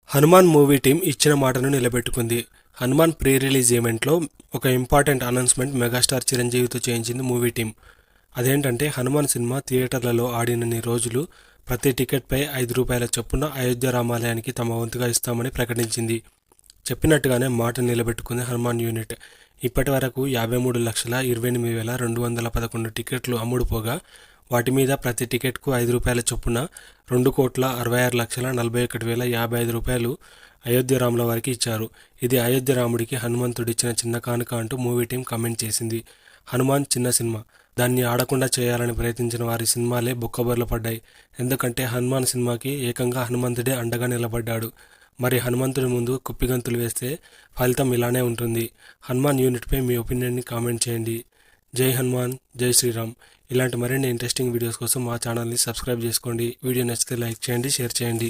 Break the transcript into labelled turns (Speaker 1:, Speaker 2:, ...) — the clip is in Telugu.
Speaker 1: హనుమాన్ మూవీ టీం ఇచ్చిన మాటను నిలబెట్టుకుంది. హనుమాన్ ప్రీ రిలీజ్ ఈవెంట్లో ఒక ఇంపార్టెంట్ అనౌన్స్మెంట్ మెగాస్టార్ చిరంజీవితో చేయించింది మూవీ టీం. అదేంటంటే హనుమాన్ సినిమా థియేటర్లలో ఆడినన్ని రోజులు ప్రతి టికెట్పై ₹5 చొప్పున అయోధ్య రామాలయానికి తమ వంతుగా ఇస్తామని ప్రకటించింది. చెప్పినట్టుగానే మాట నిలబెట్టుకుంది హనుమాన్ యూనిట్. ఇప్పటి వరకు 53,28,211 టికెట్లు అమ్ముడుపోగా వాటి మీద ప్రతి టికెట్కు ₹5 చొప్పున ₹2,66,41,055 అయోధ్య రాముల వారికి ఇచ్చారు. ఇది అయోధ్య రాముడికి హనుమంతుడిచ్చిన చిన్న కానుక అంటూ మూవీ టీం కామెంట్ చేసింది. హనుమాన్ చిన్న సినిమా, దాన్ని ఆడకుండా చేయాలని ప్రయత్నించిన వారి సినిమాలే బొక్కబొర్ల పడ్డాయి. ఎందుకంటే హనుమాన్ సినిమాకి ఏకంగా హనుమంతుడే అండగా నిలబడ్డాడు. మరి హనుమంతుడి ముందు కుప్పిగంతులు వేస్తే ఫలితం ఇలానే ఉంటుంది. హనుమాన్ యూనిట్పై మీ ఒపీనియన్ని కామెంట్ చేయండి. జై హనుమాన్, జై శ్రీరామ్. ఇలాంటి మరిన్ని ఇంట్రెస్టింగ్ వీడియోస్ కోసం మా ఛానల్ని సబ్స్క్రైబ్ చేసుకోండి. వీడియో నచ్చితే లైక్ చేయండి, షేర్ చేయండి.